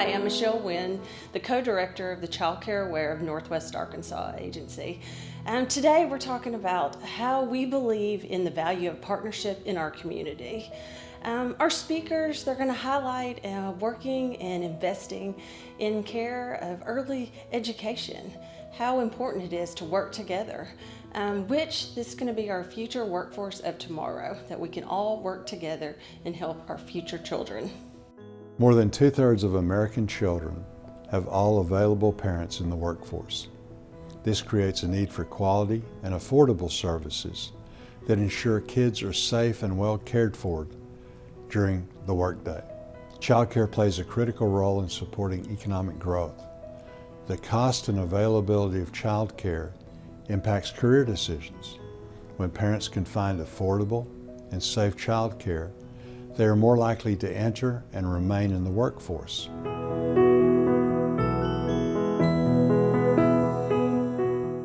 Hi, I'm Michelle Wynn, the co-director of the Child Care Aware of Northwest Arkansas Agency. Today we're talking about how we believe in the value of partnership in our community. Our speakers, they're going to highlight working and investing in care of early education, how important it is to work together, which this is going to be our future workforce of tomorrow, that we can all work together and help our future children. More than 2/3 of American children have all available parents in the workforce. This creates a need for quality and affordable services that ensure kids are safe and well cared for during the workday. Child care plays a critical role in supporting economic growth. The cost and availability of child care impacts career decisions. When parents can find affordable and safe child care, they are more likely to enter and remain in the workforce.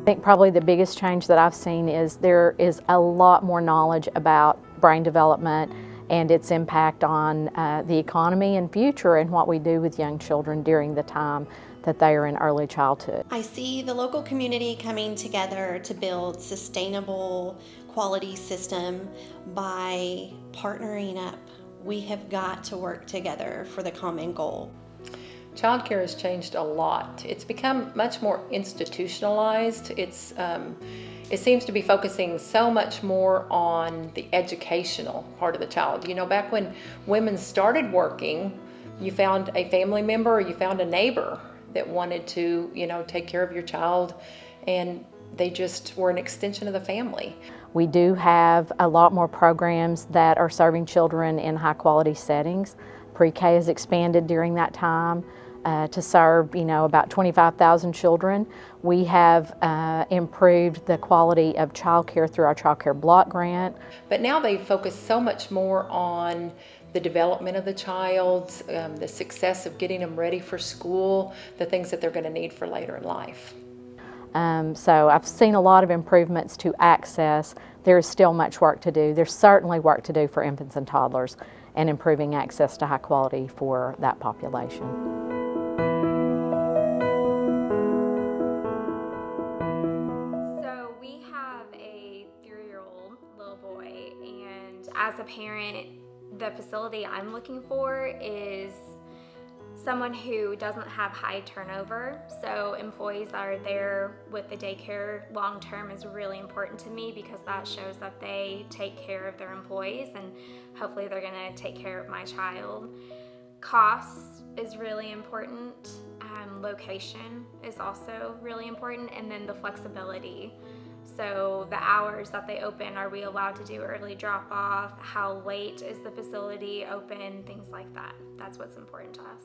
I think probably the biggest change that I've seen is there is a lot more knowledge about brain development and its impact on the economy and future and what we do with young children during the time that they are in early childhood. I see the local community coming together to build sustainable quality system by partnering up. We have got to work together for the common goal. Childcare has changed a lot. It's become much more institutionalized. It seems to be focusing so much more on the educational part of the child. You know, back when women started working, you found a family member or you found a neighbor that wanted to, take care of your child, and they just were an extension of the family. We do have a lot more programs that are serving children in high quality settings. Pre-K has expanded during that time to serve, about 25,000 children. We have improved the quality of child care through our Child Care Block Grant. But now they focus so much more on the development of the child, the success of getting them ready for school, the things that they're going to need for later in life. So I've seen a lot of improvements to access. There is still much work to do. There's certainly work to do for infants and toddlers and improving access to high quality for that population. So we have a 3-year-old little boy, and as a parent, the facility I'm looking for is someone who doesn't have high turnover. So employees that are there with the daycare long term is really important to me, because that shows that they take care of their employees and hopefully they're going to take care of my child. Cost is really important. Location is also really important, and then the flexibility. So the hours that they open, are we allowed to do early drop off? How late is the facility open? Things like that. That's what's important to us.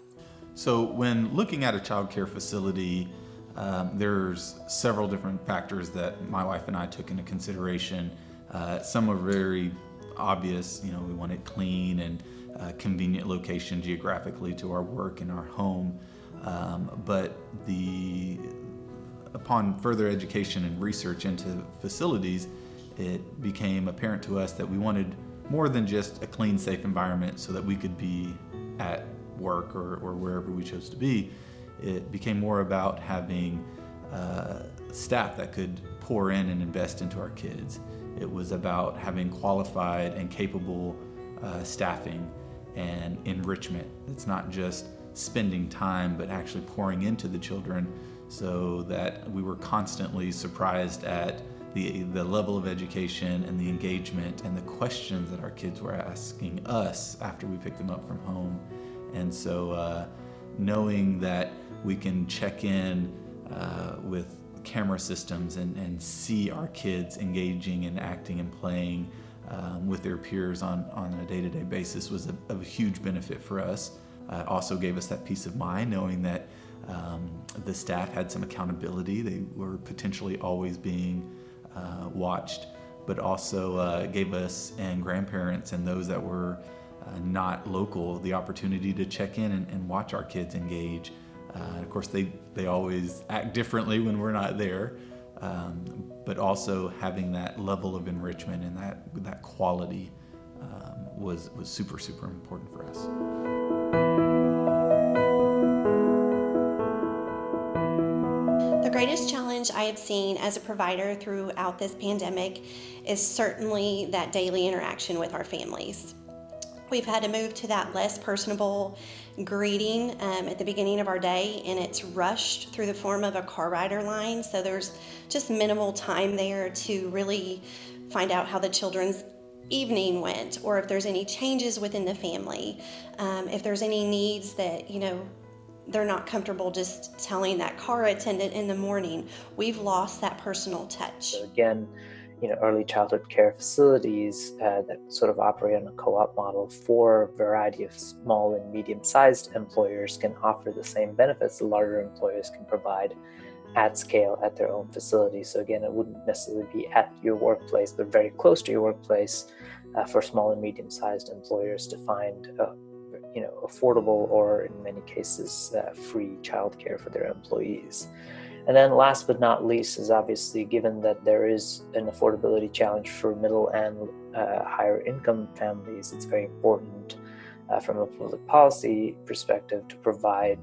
So when looking at a child care facility, there's several different factors that my wife and I took into consideration. Some are very obvious. We want it clean and convenient location geographically to our work and our home. But upon further education and research into facilities, it became apparent to us that we wanted more than just a clean, safe environment so that we could be at work or wherever we chose to be. It became more about having staff that could pour in and invest into our kids. It was about having qualified and capable staffing and enrichment. It's not just spending time, but actually pouring into the children, so that we were constantly surprised at the level of education and the engagement and the questions that our kids were asking us after we picked them up from home. And so knowing that we can check in with camera systems and see our kids engaging and acting and playing with their peers on a day-to-day basis was of a huge benefit for us. Also gave us that peace of mind knowing that the staff had some accountability. They were potentially always being watched, but also gave us and grandparents and those that were not local the opportunity to check in and watch our kids engage. Of course, they always act differently when we're not there, but also having that level of enrichment and that quality was super, super important for us. challenge I have seen as a provider throughout this pandemic is certainly that daily interaction with our families. We've had to move to that less personable greeting at the beginning of our day, and it's rushed through the form of a car rider line. So there's just minimal time there to really find out how the children's evening went, or if there's any changes within the family, if there's any needs that, they're not comfortable just telling that car attendant in the morning. We've lost that personal touch. So again, early childhood care facilities that sort of operate on a co-op model for a variety of small and medium-sized employers can offer the same benefits the larger employers can provide at scale at their own facilities. So again, it wouldn't necessarily be at your workplace, but very close to your workplace for small and medium-sized employers to find affordable, or in many cases free childcare for their employees. And then last but not least is obviously, given that there is an affordability challenge for middle and higher income families, it's very important from a public policy perspective to provide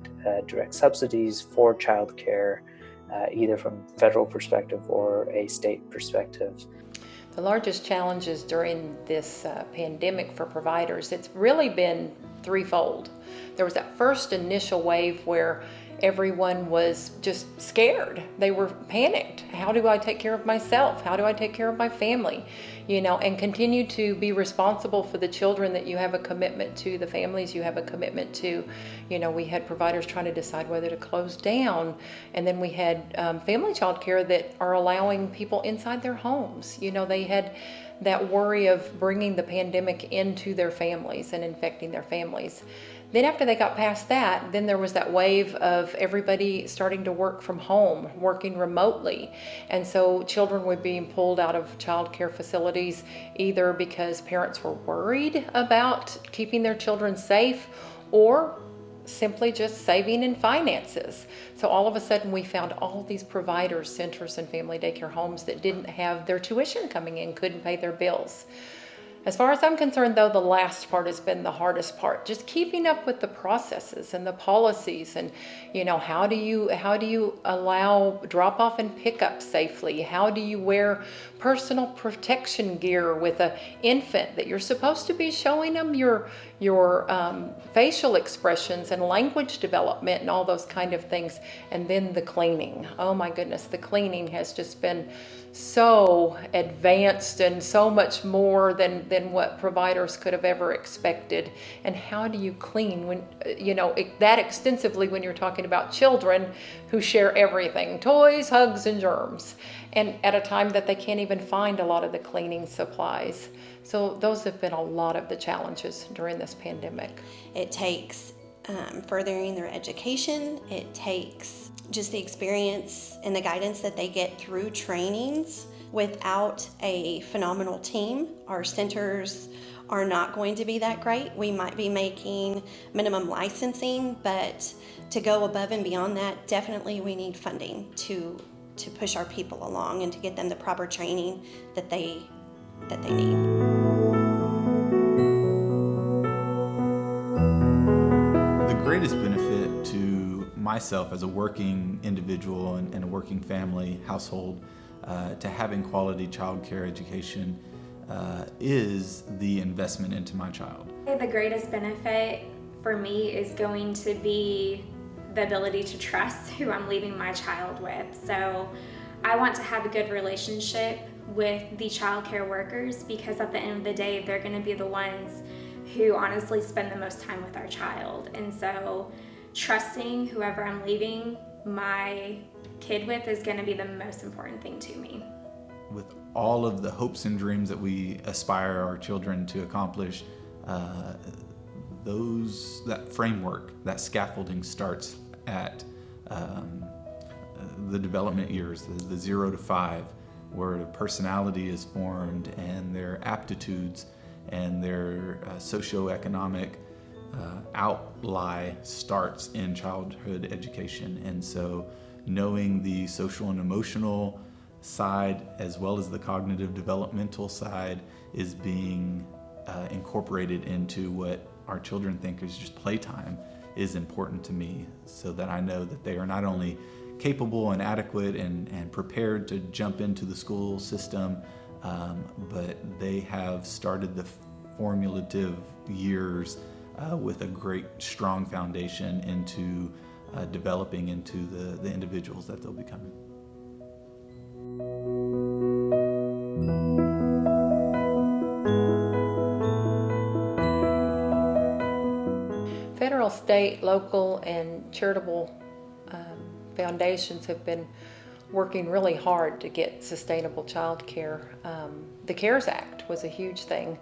direct subsidies for childcare, either from federal perspective or a state perspective. The largest challenges during this pandemic for providers, it's really been threefold. There was that first initial wave where everyone was just scared. They were panicked. How do I take care of myself? How do I take care of my family? And continue to be responsible for the children that you have a commitment to, the families you have a commitment to. We had providers trying to decide whether to close down. And then we had family child care that are allowing people inside their homes. They had that worry of bringing the pandemic into their families and infecting their families. Then after they got past that, then there was that wave of everybody starting to work from home, working remotely. And so children were being pulled out of child care facilities either because parents were worried about keeping their children safe, or simply just saving in finances. So all of a sudden we found all these providers, centers, and family daycare homes that didn't have their tuition coming in, couldn't pay their bills. As far as I'm concerned, though, the last part has been the hardest part. Just keeping up with the processes and the policies, and how do you allow drop-off and pickup safely? How do you wear personal protection gear with an infant that you're supposed to be showing them your facial expressions and language development and all those kind of things? And then the cleaning. Oh my goodness, the cleaning has just been so advanced and so much more than what providers could have ever expected. And how do you clean when that extensively when you're talking about children who share everything, toys, hugs, and germs, and at a time that they can't even find a lot of the cleaning supplies. So those have been a lot of the challenges during this pandemic. It takes furthering their education. It takes just the experience and the guidance that they get through trainings. Without a phenomenal team, our centers are not going to be that great. We might be making minimum licensing, but to go above and beyond that, definitely we need funding to push our people along and to get them the proper training that they need. The greatest benefit to myself as a working individual and a working family household to having quality child care education is the investment into my child. The greatest benefit for me is going to be the ability to trust who I'm leaving my child with. So I want to have a good relationship with the child care workers, because at the end of the day, they're going to be the ones who honestly spend the most time with our child. And so trusting whoever I'm leaving my kid with is going to be the most important thing to me. With all of the hopes and dreams that we aspire our children to accomplish, that framework, that scaffolding starts at the development years, the 0 to 5, where the personality is formed and their aptitudes and their socioeconomic outlie starts in childhood education. And so knowing the social and emotional side as well as the cognitive developmental side is being incorporated into what our children think is just playtime is important to me, so that I know that they are not only capable and adequate and prepared to jump into the school system, but they have started the formative years with a great, strong foundation into developing into the individuals that they'll become. Federal, state, local, and charitable foundations have been working really hard to get sustainable child care. The CARES Act was a huge thing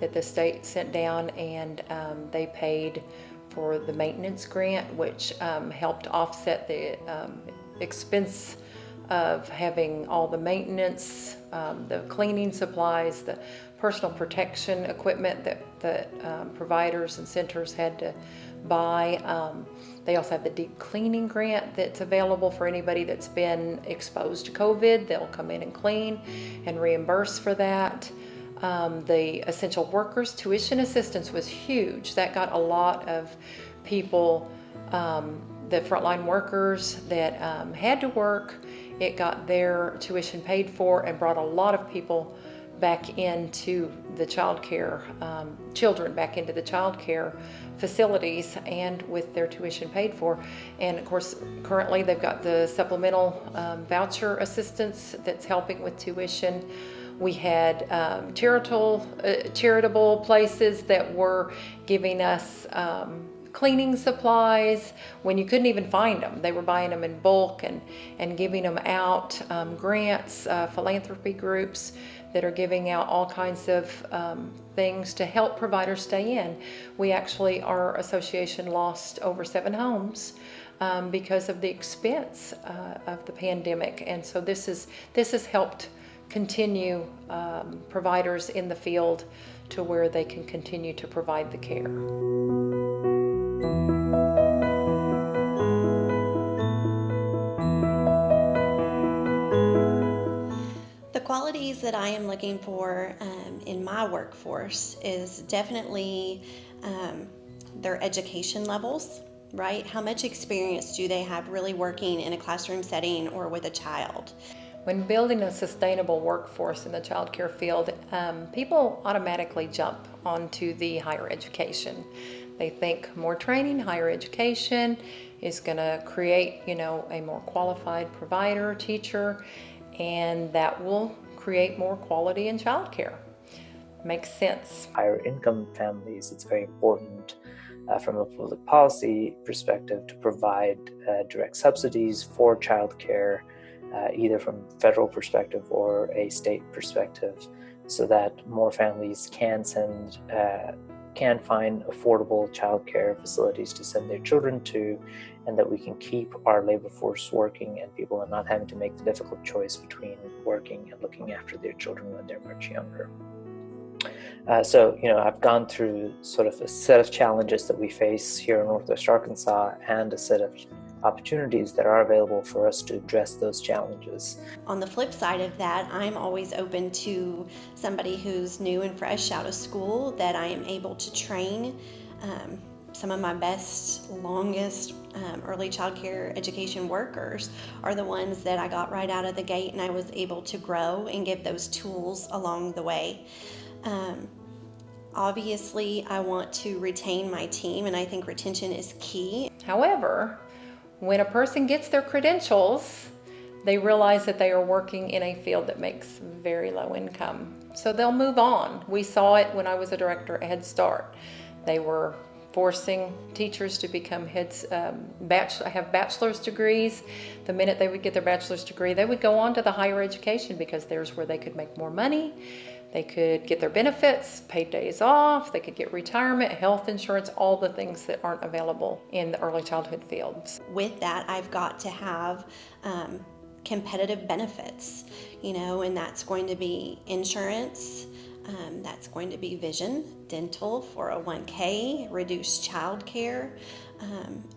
that the state sent down, and they paid for the maintenance grant, which helped offset the expense of having all the maintenance, the cleaning supplies, the personal protection equipment that providers and centers had to buy. They also have the deep cleaning grant that's available for anybody that's been exposed to COVID. They'll come in and clean and reimburse for that. The essential workers tuition assistance was huge. That got a lot of people, the frontline workers that had to work. It got their tuition paid for and brought a lot of people back into the child care, children back into the child care facilities and with their tuition paid for. And of course, currently they've got the supplemental voucher assistance that's helping with tuition. We had charitable places that were giving us cleaning supplies when you couldn't even find them. They were buying them in bulk and giving them out. Grants, philanthropy groups that are giving out all kinds of things to help providers stay in. We actually, our association lost over 7 homes because of the expense of the pandemic. And so this has helped continue providers in the field to where they can continue to provide the care. The qualities that I am looking for in my workforce is definitely their education levels, right? How much experience do they have really working in a classroom setting or with a child? When building a sustainable workforce in the child care field, people automatically jump onto the higher education. They think more training, higher education is going to create, a more qualified provider, teacher, and that will create more quality in child care. Makes sense. Higher income families, it's very important from a public policy perspective to provide direct subsidies for child care, either from federal perspective or a state perspective, so that more families can find affordable child care facilities to send their children to, and that we can keep our labor force working and people are not having to make the difficult choice between working and looking after their children when they're much younger. So I've gone through sort of a set of challenges that we face here in Northwest Arkansas and a set of opportunities that are available for us to address those challenges. On the flip side of that, I'm always open to somebody who's new and fresh out of school that I am able to train. Some of my best, longest early child care education workers are the ones that I got right out of the gate and I was able to grow and give those tools along the way. Obviously, I want to retain my team, and I think retention is key. However, when a person gets their credentials, they realize that they are working in a field that makes very low income. So they'll move on. We saw it when I was a director at Head Start. They were forcing teachers to become have bachelor's degrees. The minute they would get their bachelor's degree, they would go on to the higher education because there's where they could make more money. They could get their benefits, paid days off, they could get retirement, health insurance, all the things that aren't available in the early childhood fields. With that, I've got to have competitive benefits, and that's going to be insurance, that's going to be vision, dental, 401k, reduced child care,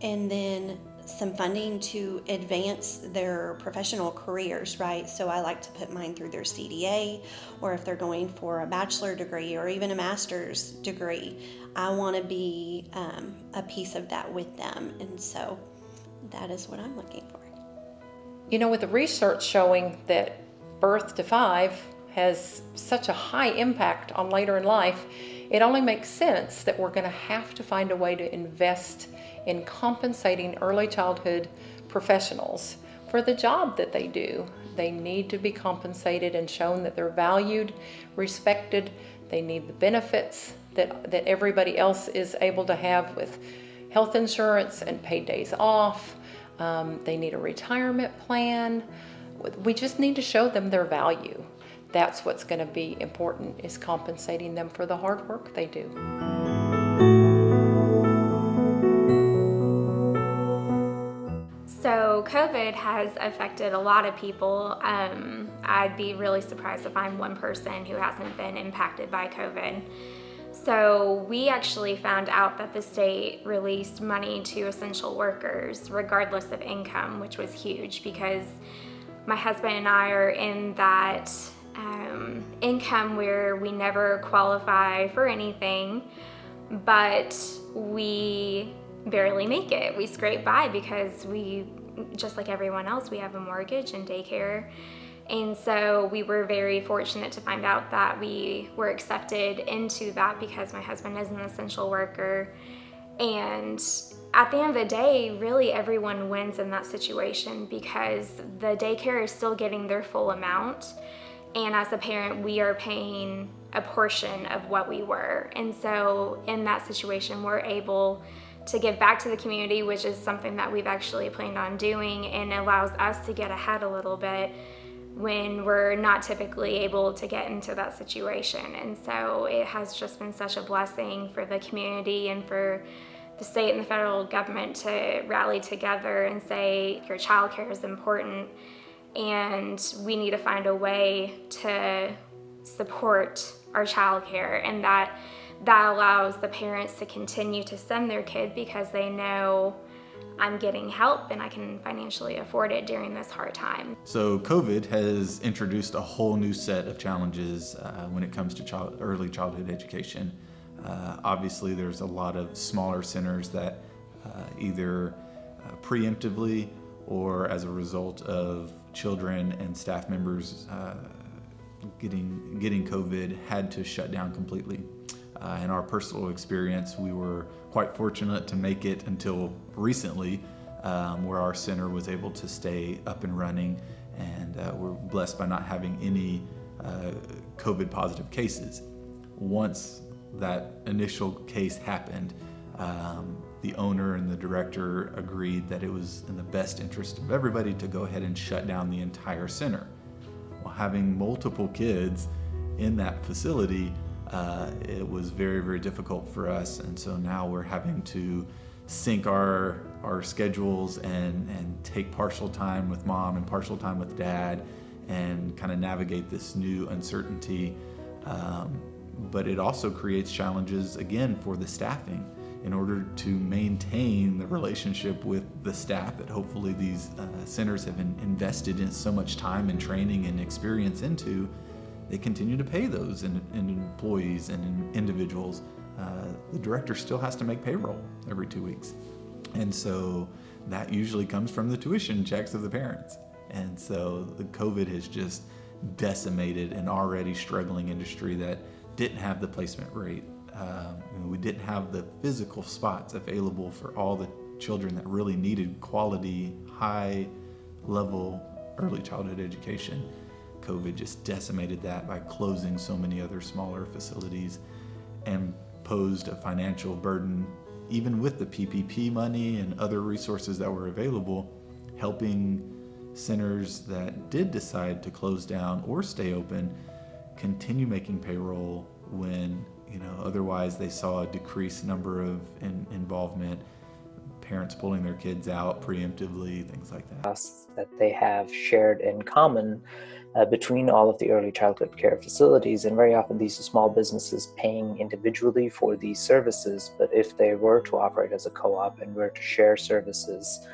and then some funding to advance their professional careers, right? So I like to put mine through their CDA, or if they're going for a bachelor degree or even a master's degree, I want to be a piece of that with them. And so that is what I'm looking for. With the research showing that birth to 5 has such a high impact on later in life, it only makes sense that we're going to have to find a way to invest in compensating early childhood professionals for the job that they do. They need to be compensated and shown that they're valued, respected. They need the benefits that everybody else is able to have with health insurance and paid days off. They need a retirement plan. We just need to show them their value. That's what's going to be important, is compensating them for the hard work they do. So COVID has affected a lot of people. I'd be really surprised to find one person who hasn't been impacted by COVID. So we actually found out that the state released money to essential workers regardless of income, which was huge because my husband and I are in that income where we never qualify for anything, but we barely make it. We scrape by because we, just like everyone else, we have a mortgage and daycare. And so we were very fortunate to find out that we were accepted into that because my husband is an essential worker. And at the end of the day, really everyone wins in that situation because the daycare is still getting their full amount. And as a parent, we are paying a portion of what we were. And so in that situation, we're able to give back to the community, which is something that we've actually planned on doing, and allows us to get ahead a little bit when we're not typically able to get into that situation. And so it has just been such a blessing for the community and for the state and the federal government to rally together and say, your child care is important and we need to find a way to support our child care, and that allows the parents to continue to send their kid because they know I'm getting help and I can financially afford it during this hard time. So COVID has introduced a whole new set of challenges when it comes to early childhood education. Obviously, there's a lot of smaller centers that either preemptively or as a result of children and staff members getting COVID had to shut down completely. In our personal experience, we were quite fortunate to make it until recently, where our center was able to stay up and running, and we're blessed by not having any COVID positive cases. Once that initial case happened, the owner and the director agreed that it was in the best interest of everybody to go ahead and shut down the entire center. Well, having multiple kids in that facility, it was very, very difficult for us, and so now we're having to sync our schedules and take partial time with mom and partial time with dad and kind of navigate this new uncertainty. But it also creates challenges, again, for the staffing in order to maintain the relationship with the staff that hopefully these centers have invested in so much time and training and experience into. They continue to pay those in employees and individuals. The director still has to make payroll every 2 weeks. And so that usually comes from the tuition checks of the parents. And so the COVID has just decimated an already struggling industry that didn't have the placement rate. We didn't have the physical spots available for all the children that really needed quality, high-level early childhood education. COVID just decimated that by closing so many other smaller facilities and posed a financial burden, even with the PPP money and other resources that were available, helping centers that did decide to close down or stay open continue making payroll when otherwise they saw a decreased number of involvement, parents pulling their kids out preemptively, things like that. Costs that they have shared in common between all of the early childhood care facilities, and very often these are small businesses paying individually for these services, but if they were to operate as a co-op and were to share services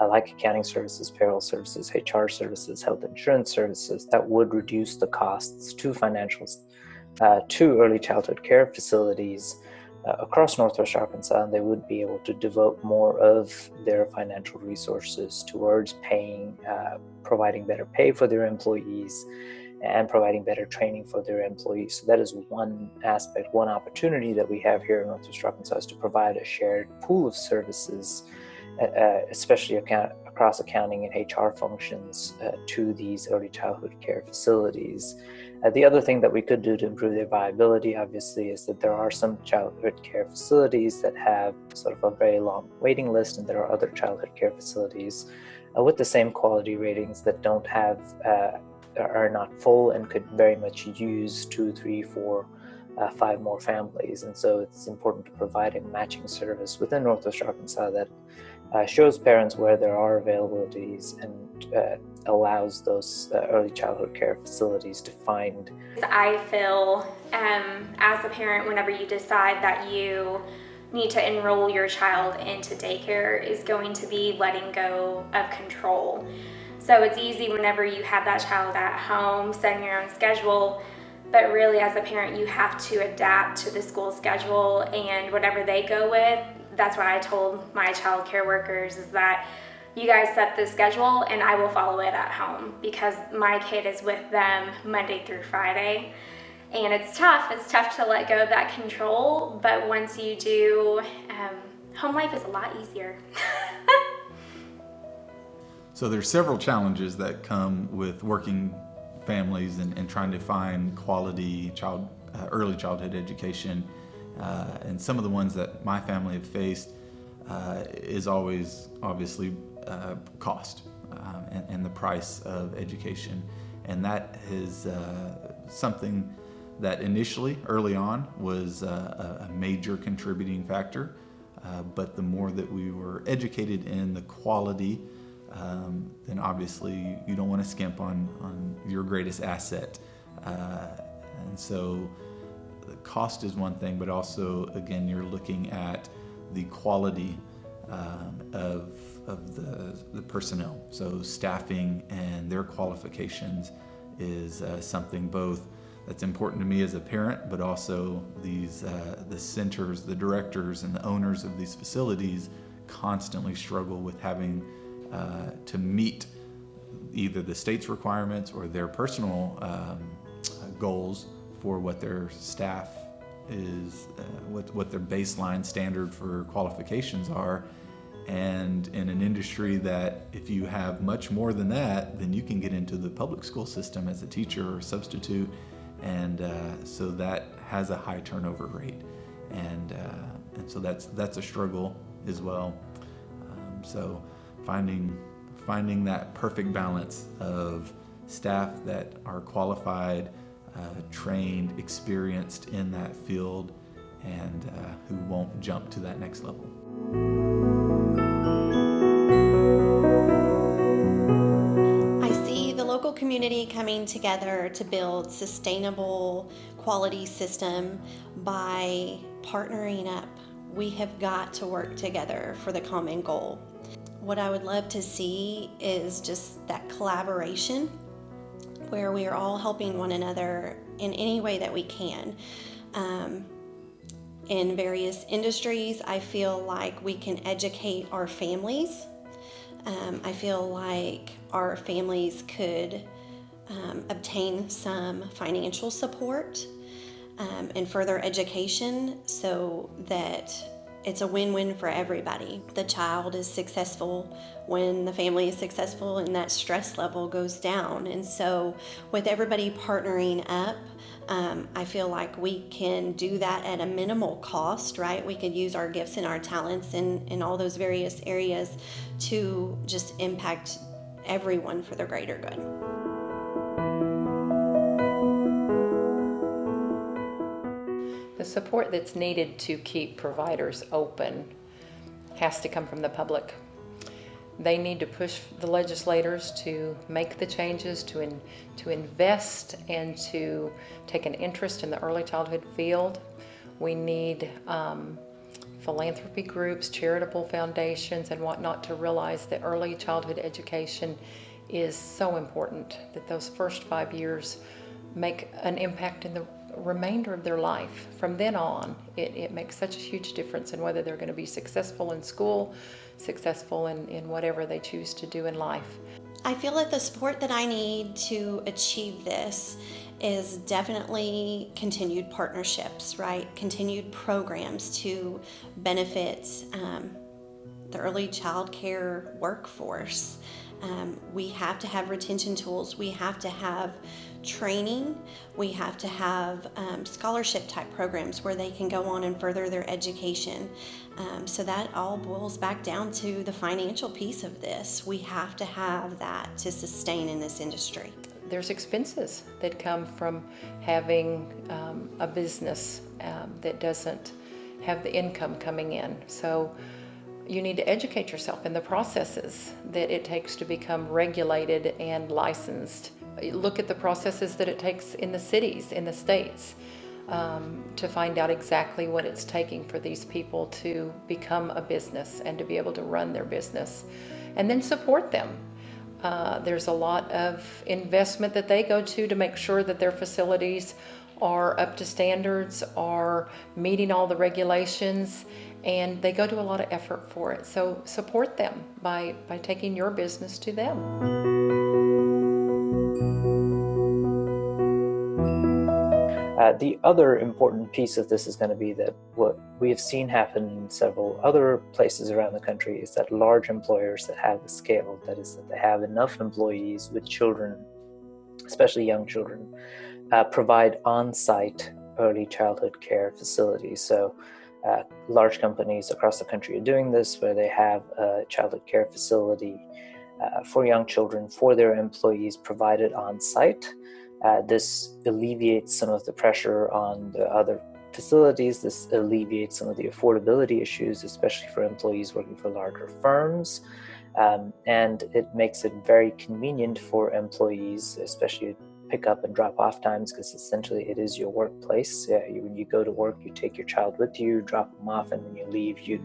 like accounting services, payroll services, HR services, health insurance services, that would reduce the costs to financials to early childhood care facilities across Northwest Arkansas, and they would be able to devote more of their financial resources towards providing better pay for their employees and providing better training for their employees. So that is one aspect, one opportunity that we have here in Northwest Arkansas, is to provide a shared pool of services, especially across accounting and HR functions, to these early childhood care facilities. The other thing that we could do to improve their viability, obviously, is that there are some childhood care facilities that have sort of a very long waiting list, and there are other childhood care facilities with the same quality ratings that don't have, are not full and could very much use 2, 3, 4, 5 more families. And so it's important to provide a matching service within Northwest Arkansas that shows parents where there are availabilities and allows those early childhood care facilities to find. I feel as a parent, whenever you decide that you need to enroll your child into daycare, is going to be letting go of control. So it's easy whenever you have that child at home, setting your own schedule, but really as a parent, you have to adapt to the school schedule and whatever they go with. That's what I told my child care workers, is that you guys set the schedule and I will follow it at home, because my kid is with them Monday through Friday. And it's tough to let go of that control, but once you do, home life is a lot easier. So there's several challenges that come with working families and trying to find quality early childhood education. And some of the ones that my family have faced is always obviously cost and the price of education. And that is something that initially, early on, was a major contributing factor. But the more that we were educated in the quality, then obviously you don't want to skimp on your greatest asset. And so the cost is one thing, but also, again, you're looking at the quality of the personnel. So staffing and their qualifications is something both that's important to me as a parent, but also these the centers, the directors, and the owners of these facilities constantly struggle with having to meet either the state's requirements or their personal goals for what their staff is, what their baseline standard for qualifications are. And in an industry that if you have much more than that, then you can get into the public school system as a teacher or substitute. And so that has a high turnover rate. And so that's a struggle as well. So finding that perfect balance of staff that are qualified, trained, experienced in that field, and who won't jump to that next level. I see the local community coming together to build sustainable quality system by partnering up. We have got to work together for the common goal. What I would love to see is just that collaboration where we are all helping one another in any way that we can. In various industries, I feel like we can educate our families. I feel like our families could obtain some financial support and further education so that it's a win-win for everybody. The child is successful when the family is successful, and that stress level goes down. And so with everybody partnering up, I feel like we can do that at a minimal cost, right? We could use our gifts and our talents in all those various areas to just impact everyone for the greater good. The support that's needed to keep providers open has to come from the public. They need to push the legislators to make the changes, to invest and to take an interest in the early childhood field. We need philanthropy groups, charitable foundations, and whatnot to realize that early childhood education is so important, that those first 5 years make an impact in the remainder of their life. From then on, it makes such a huge difference in whether they're going to be successful in school, successful in whatever they choose to do in life. I feel that the support that I need to achieve this is definitely continued partnerships, right? Continued programs to benefit the early child care workforce. We have to have retention tools. We have to have training. We have to have scholarship type programs where they can go on and further their education. So that all boils back down to the financial piece of this. We have to have that to sustain in this industry. There's expenses that come from having a business that doesn't have the income coming in. So you need to educate yourself in the processes that it takes to become regulated and licensed. Look at the processes that it takes in the cities, in the states, to find out exactly what it's taking for these people to become a business and to be able to run their business, and then support them. There's a lot of investment that they go to make sure that their facilities are up to standards, are meeting all the regulations, and they go to a lot of effort for it. So support them by taking your business to them. The other important piece of this is going to be that what we have seen happen in several other places around the country is that large employers that have the scale, that is, that they have enough employees with children, especially young children, provide on-site early childhood care facilities. So large companies across the country are doing this, where they have a childhood care facility for young children for their employees provided on-site. This alleviates some of the pressure on the other facilities. This alleviates some of the affordability issues, especially for employees working for larger firms. And it makes it very convenient for employees, especially pick up and drop off times, because essentially it is your workplace. When you go to work, you take your child with you, drop them off, and when you leave, you...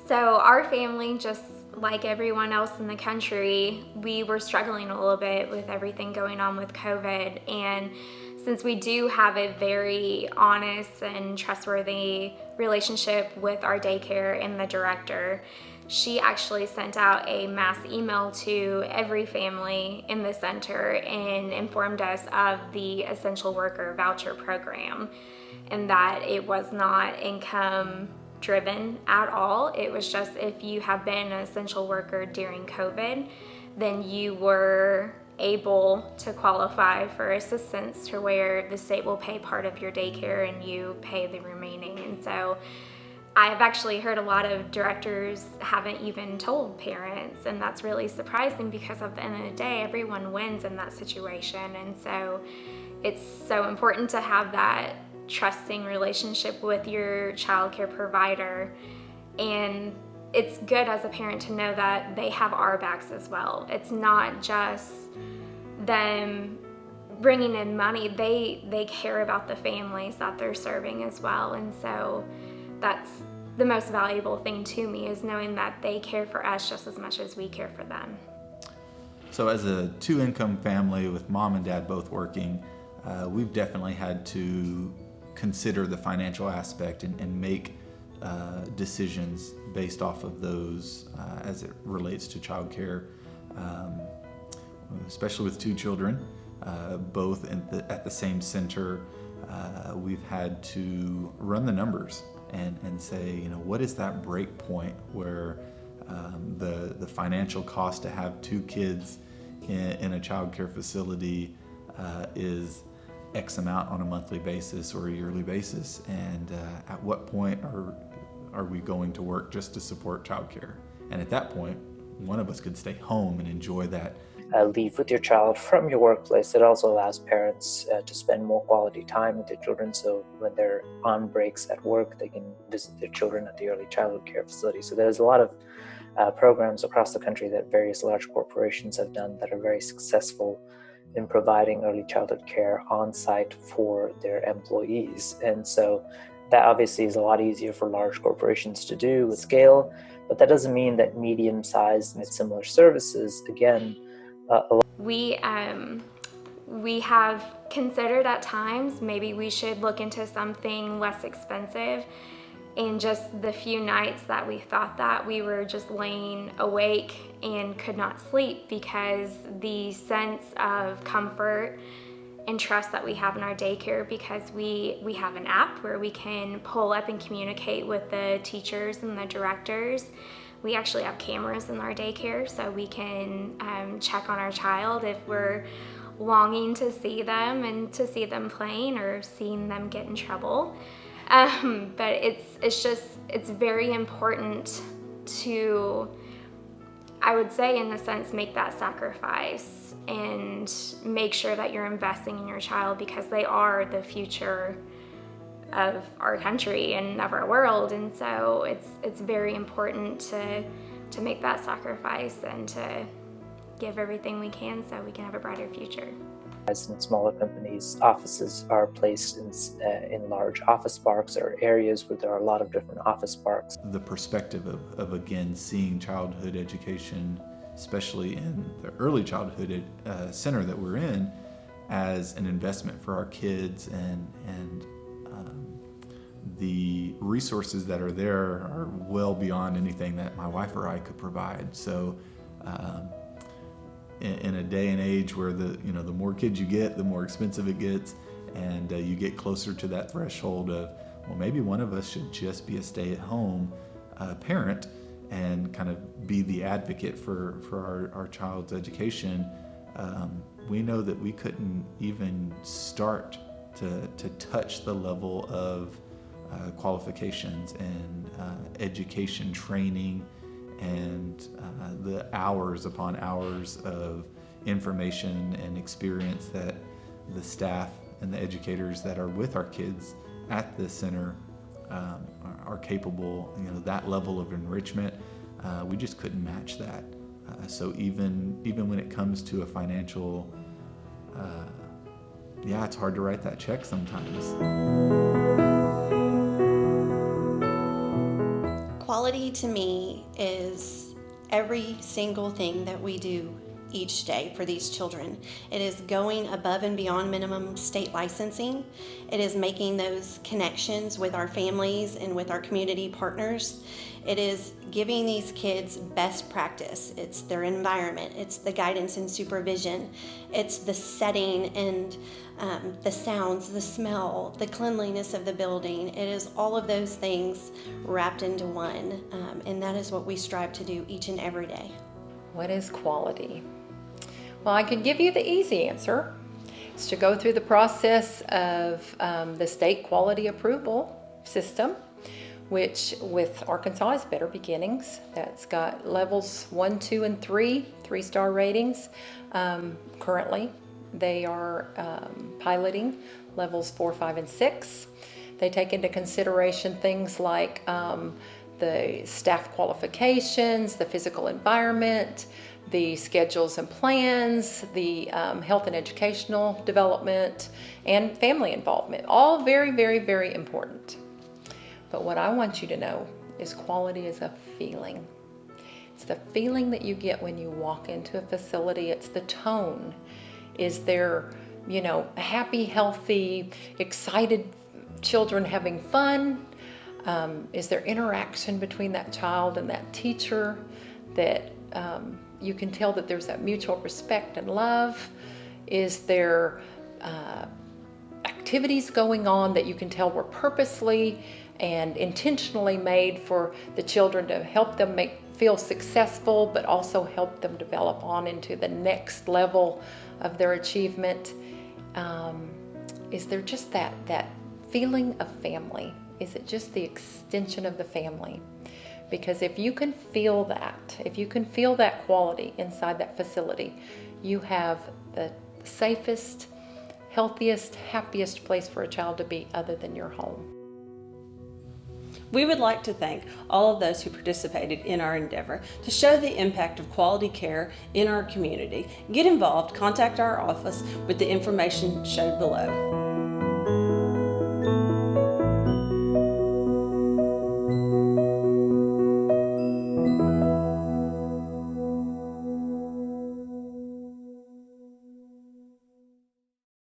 So our family, just like everyone else in the country, we were struggling a little bit with everything going on with COVID. And since we do have a very honest and trustworthy relationship with our daycare and the director, she actually sent out a mass email to every family in the center and informed us of the essential worker voucher program, and that it was not income driven at all. It was just, if you have been an essential worker during COVID, then you were able to qualify for assistance, to where the state will pay part of your daycare and you pay the remaining. And so I've actually heard a lot of directors haven't even told parents, and that's really surprising, because at the end of the day, everyone wins in that situation. And so it's so important to have that trusting relationship with your child care provider. And it's good as a parent to know that they have our backs as well. It's not just them bringing in money. They care about the families that they're serving as well. And so that's the most valuable thing to me, is knowing that they care for us just as much as we care for them. So as a two-income family with mom and dad both working, we've definitely had to consider the financial aspect and make decisions based off of those as it relates to childcare, especially with two children, both at the same center. We've had to run the numbers and say, what is that break point where the financial cost to have two kids in a child care facility is X amount on a monthly basis or a yearly basis, and at what point are we going to work just to support childcare? And at that point, one of us could stay home and enjoy that. Leave with your child from your workplace. It also allows parents to spend more quality time with their children. So when they're on breaks at work, they can visit their children at the early childhood care facility. So there's a lot of programs across the country that various large corporations have done that are very successful in providing early childhood care on site for their employees. And so that obviously is a lot easier for large corporations to do with scale, but that doesn't mean that medium-sized and similar services, again, we have considered at times maybe we should look into something less expensive. And just the few nights that we thought that, we were just laying awake and could not sleep because the sense of comfort and trust that we have in our daycare, because we have an app where we can pull up and communicate with the teachers and the directors. We actually have cameras in our daycare, so we can check on our child if we're longing to see them and to see them playing or seeing them get in trouble. But it's very important to, I would say in a sense, make that sacrifice and make sure that you're investing in your child, because they are the future of our country and of our world. And so it's very important to make that sacrifice and to give everything we can so we can have a brighter future. As in smaller companies, offices are placed in large office parks or areas where there are a lot of different office parks. The perspective of again, seeing childhood education, especially in the early childhood center that we're in, as an investment for our kids, and the resources that are there are well beyond anything that my wife or I could provide. So in a day and age where the more kids you get, the more expensive it gets, and you get closer to that threshold of, well, maybe one of us should just be a stay-at-home parent and kind of be the advocate for our child's education. We know that we couldn't even start to touch the level of qualifications and education training and the hours upon hours of information and experience that the staff and the educators that are with our kids at the center are capable. That level of enrichment, we just couldn't match that. So even when it comes to a financial, it's hard to write that check sometimes. Quality to me is every single thing that we do each day for these children. It is going above and beyond minimum state licensing. It is making those connections with our families and with our community partners. It is giving these kids best practice. It's their environment. It's the guidance and supervision. It's the setting and the sounds, the smell, the cleanliness of the building. It is all of those things wrapped into one, and that is what we strive to do each and every day. What is quality? Well, I can give you the easy answer. It's to go through the process of the state quality approval system, which with Arkansas is Better Beginnings. That's got levels 1, 2, and 3, 3-star ratings. Currently, they are piloting levels 4, 5, and 6. They take into consideration things like the staff qualifications, the physical environment, the schedules and plans, the health and educational development, and family involvement. All very, very, very important. But what I want you to know is quality is a feeling. It's the feeling that you get when you walk into a facility. It's the tone. Is there, happy, healthy, excited children having fun? Is there interaction between that child and that teacher that you can tell that there's that mutual respect and love? Is there activities going on that you can tell were purposely and intentionally made for the children to help them feel successful, but also help them develop on into the next level of their achievement? Is there just that feeling of family? Is it just the extension of the family? Because if you can feel that quality inside that facility, you have the safest, healthiest, happiest place for a child to be other than your home. We would like to thank all of those who participated in our endeavor to show the impact of quality care in our community. Get involved, contact our office with the information showed below.